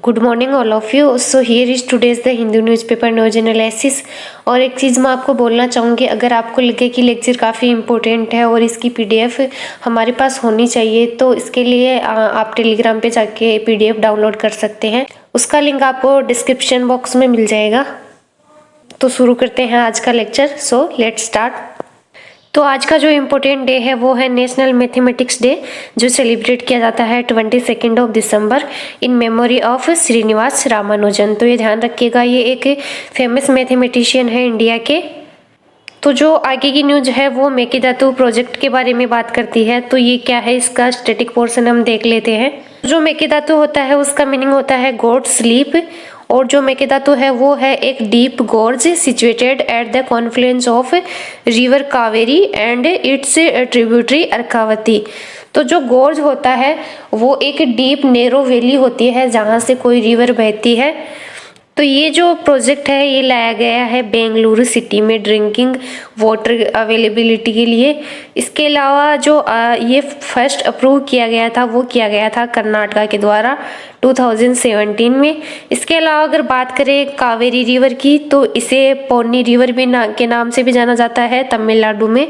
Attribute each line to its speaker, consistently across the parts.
Speaker 1: Good morning all of you. So here is today's the Hindu newspaper news analysis. और एक चीज़ मैं आपको बोलना चाहूँगी, अगर आपको लगे कि लेक्चर काफ़ी इंपॉर्टेंट है और इसकी पीडीएफ हमारे पास होनी चाहिए, तो इसके लिए आप टेलीग्राम पे जाके पीडीएफ डाउनलोड कर सकते हैं। उसका लिंक आपको डिस्क्रिप्शन बॉक्स में मिल जाएगा। तो शुरू करते हैं आज का लेक्चर। So let's start. तो आज का जो इम्पोर्टेंट डे है वो है नेशनल मैथमेटिक्स डे, जो सेलिब्रेट किया जाता है 22 of December in memory of Srinivasa Ramanujan. तो ये ध्यान रखिएगा, ये एक फेमस मैथमेटिशियन है इंडिया के। तो जो आगे की न्यूज है वो मेकेदातु प्रोजेक्ट के बारे में बात करती है। तो ये क्या है, इसका स्टैटिक पोर्शन हम देख लेते हैं। जो मेकेदातु होता है उसका मीनिंग होता है गॉड स्लीप, और जो मेकेदातु है वो है एक deep gorge situated at the confluence of river Kaveri and its tributary Arkavathi. तो जो गोर्ज होता है वो एक डीप नैरो वैली होती है जहाँ से कोई रिवर बहती है। तो ये जो प्रोजेक्ट है ये लाया गया है बेंगलुरु सिटी में ड्रिंकिंग वाटर अवेलेबिलिटी के लिए। इसके अलावा जो ये फर्स्ट अप्रूव किया गया था वो किया गया था कर्नाटका के द्वारा 2017 में। इसके अलावा अगर बात करें कावेरी रिवर की, तो इसे पौनी रिवर भी के नाम से भी जाना जाता है तमिलनाडु में,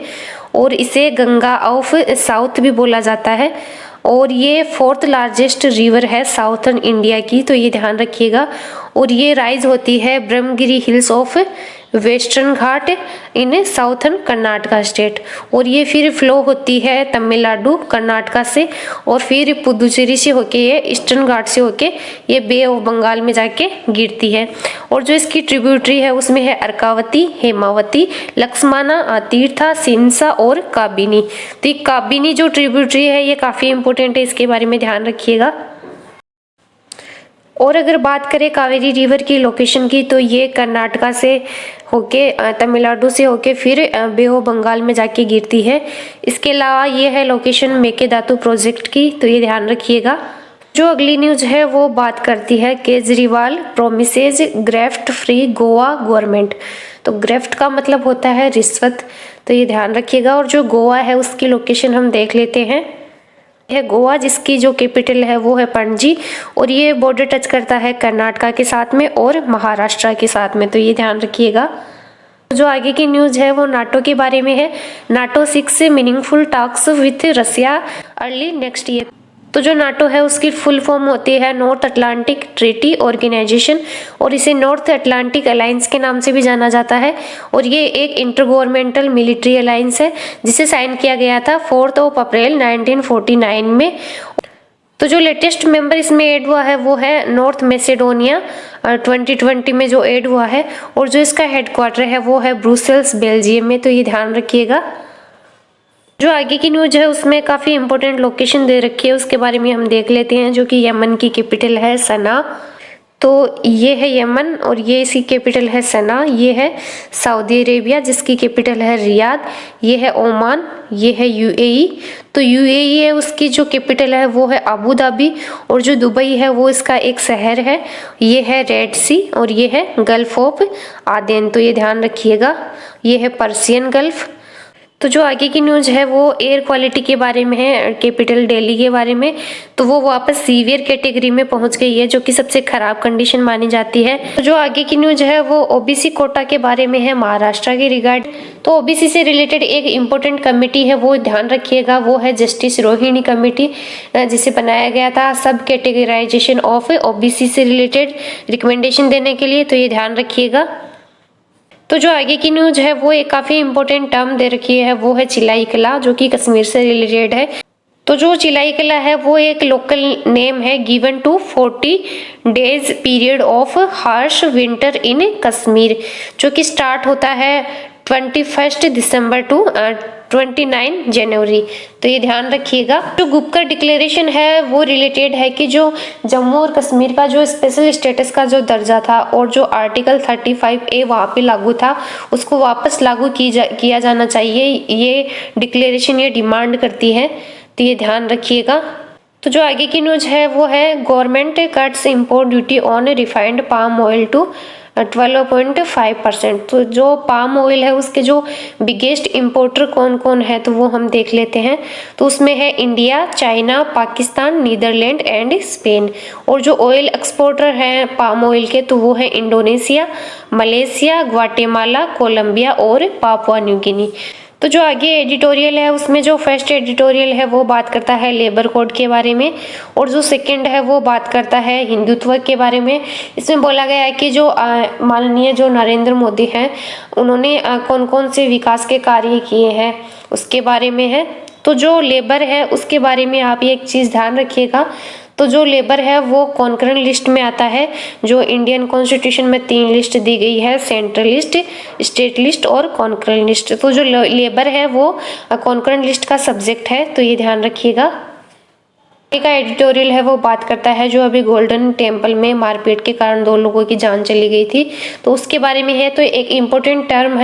Speaker 1: और इसे गंगा ऑफ साउथ भी बोला जाता है। और ये फोर्थ लार्जेस्ट रिवर है साउथर्न इंडिया की, तो ये ध्यान रखिएगा। और ये राइज होती है Brahmagiri hills of western Ghat in southern Karnataka state, और ये फिर फ्लो होती है तमिलनाडु कर्नाटका से, और फिर पुदुचेरी से होके ये ईस्टर्न घाट से होके ये बे ऑफ बंगाल में जाके गिरती है। और जो इसकी ट्रिब्यूटरी है उसमें है अर्कावती, हेमावती, लक्ष्मणा, तीर्था, सिंसा और काबिनी। तो ये काबिनी जो ट्रिब्यूटरी है ये काफी इंपॉर्टेंट है, इसके बारे में ध्यान रखिएगा। और अगर बात करें कावेरी रिवर की लोकेशन की, तो ये कर्नाटका से होके तमिलनाडु से होके फिर बे ऑफ बंगाल में जाके गिरती है। इसके अलावा ये है लोकेशन मेकेदातु प्रोजेक्ट की, तो ये ध्यान रखिएगा। जो अगली न्यूज है वो बात करती है Kejriwal promises graft free Goa government. तो ग्रेफ्ट का मतलब होता है रिश्वत, तो ये ध्यान रखिएगा। और जो गोवा है उसकी लोकेशन हम देख लेते हैं, है गोवा, जिसकी जो कैपिटल है वो है पणजी, और ये बॉर्डर टच करता है कर्नाटका के साथ में और महाराष्ट्र के साथ में, तो ये ध्यान रखिएगा। जो आगे की न्यूज है वो नाटो के बारे में है। NATO 6 meaningful talks with Russia early next year. तो जो नाटो है उसकी फुल फॉर्म होती है नॉर्थ अटलांटिक ट्रीटी ऑर्गेनाइजेशन, और इसे नॉर्थ अटलांटिक अलायंस के नाम से भी जाना जाता है। और ये एक इंटर गवर्नमेंटल मिलिट्री अलायंस है जिसे साइन किया गया था 4 अप्रैल 1949 में। तो जो लेटेस्ट मेंबर इसमें ऐड हुआ है वो है नॉर्थ मैसेडोनिया, 2020 में जो ऐड हुआ है, और जो इसका हेडक्वार्टर है वो है ब्रुसेल्स बेल्जियम में, तो ये ध्यान रखिएगा। जो आगे की न्यूज है उसमें काफ़ी इंपॉर्टेंट लोकेशन दे रखी है, उसके बारे में हम देख लेते हैं। जो कि यमन की कैपिटल है सना, तो ये है यमन और ये इसकी कैपिटल है सना। ये है सऊदी अरेबिया जिसकी कैपिटल है रियाद। ये है ओमान, ये है यूएई। तो यूएई है उसकी जो कैपिटल है वो है अबू धाबी, और जो दुबई है वो इसका एक शहर है। ये है रेड सी, और ये है गल्फ ऑफ आदेन, तो ये ध्यान रखिएगा। ये है पर्सियन गल्फ। तो जो आगे की न्यूज है वो एयर क्वालिटी के बारे में है, कैपिटल दिल्ली के बारे में। तो वो वापस सीवियर कैटेगरी में पहुंच गई है, जो कि सबसे खराब कंडीशन मानी जाती है। तो जो आगे की न्यूज है वो ओबीसी कोटा के बारे में है, महाराष्ट्र के रिगार्ड। तो ओबीसी से रिलेटेड एक इम्पोर्टेंट कमेटी है, वो ध्यान रखिएगा, वो है जस्टिस रोहिणी कमेटी, जिसे बनाया गया था सब कैटेगराइजेशन ऑफ ओबीसी से रिलेटेड रिकमेंडेशन देने के लिए, तो ये ध्यान रखिएगा। तो जो आगे की न्यूज है वो एक काफी इंपॉर्टेंट टर्म दे रखी है, वो है चिलाई कला, जो कि कश्मीर से रिलेटेड है। तो जो चिलाई कला है वो एक लोकल नेम है given to 40 days period of harsh winter in Kashmir, जो कि स्टार्ट होता है 21 दिसंबर टू 29 जनवरी, तो ये ध्यान रखिएगा। जो गुपकर डिक्लेरेशन है वो रिलेटेड है कि जो जम्मू और कश्मीर का जो स्पेशल स्टेटस का जो दर्जा था और जो आर्टिकल 35A वहाँ पे लागू था उसको वापस लागू किया जाना चाहिए, ये डिक्लेरेशन ये डिमांड करती है, तो ये ध्यान रखिएगा। तो जो आगे की न्यूज है वो है government cuts import duty on refined palm oil to 12.5%। तो जो पाम ऑयल है उसके जो बिगेस्ट इंपोर्टर कौन कौन है तो वो हम देख लेते हैं। तो उसमें है India, China, Pakistan, Netherland and Spain. और जो ऑयल एक्सपोर्टर हैं पाम ऑयल के तो वो है इंडोनेशिया, मलेशिया, ग्वाटेमाला, कोलंबिया और पापुआ न्यू गिनी। तो जो आगे एडिटोरियल है उसमें जो फर्स्ट एडिटोरियल है वो बात करता है लेबर कोड के बारे में, और जो सेकंड है वो बात करता है हिंदुत्व के बारे में। इसमें बोला गया है कि जो माननीय जो नरेंद्र मोदी हैं उन्होंने कौन कौन से विकास के कार्य किए हैं उसके बारे में है। तो जो लेबर है उसके बारे में आप ये एक चीज़ ध्यान रखिएगा, तो जो लेबर है वो कॉन्करेंट लिस्ट में आता है। जो इंडियन कॉन्स्टिट्यूशन में 3 लिस्ट दी गई है, सेंट्रल लिस्ट, स्टेट लिस्ट और कॉन्करेंट लिस्ट। तो जो लेबर है वो कॉन्करेंट लिस्ट का सब्जेक्ट है, तो ये ध्यान रखिएगा। का एडिटोरियल है वो बात करता है जो अभी गोल्डन टेम्पल में मारपीट के कारण 2 लोगों की जान चली गई थी, तो उसके बारे में है। तो एक इम्पोर्टेंट टर्म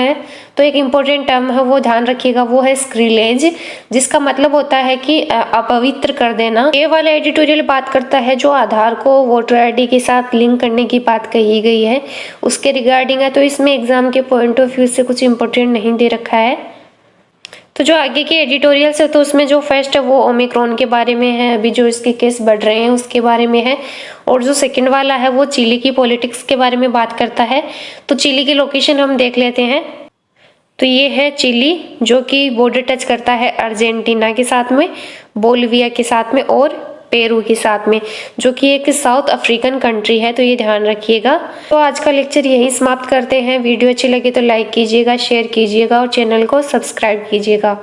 Speaker 1: है वो ध्यान रखिएगा, वो है स्क्रिलेज, जिसका मतलब होता है कि अपवित्र कर देना। ये वाला एडिटोरियल बात करता है जो आधार को वोटर आईडी के साथ लिंक करने की बात कही गई है उसके रिगार्डिंग है। तो इसमें एग्जाम के पॉइंट ऑफ व्यू से कुछ इंपॉर्टेंट नहीं दे रखा है। तो जो आगे के एडिटोरियल्स है तो उसमें जो फर्स्ट है वो ओमिक्रॉन के बारे में है, अभी जो इसके केस बढ़ रहे हैं उसके बारे में है। और जो सेकंड वाला है वो चिली की पॉलिटिक्स के बारे में बात करता है। तो चिली की लोकेशन हम देख लेते हैं। तो ये है चिली जो कि बॉर्डर टच करता है अर्जेंटीना के साथ में, बोलिविया के साथ में और पेरू के साथ में, जो कि एक साउथ अफ्रीकन कंट्री है, तो ये ध्यान रखिएगा। तो आज का लेक्चर यहीं समाप्त करते हैं। वीडियो अच्छी लगे तो लाइक कीजिएगा, शेयर कीजिएगा और चैनल को सब्सक्राइब कीजिएगा।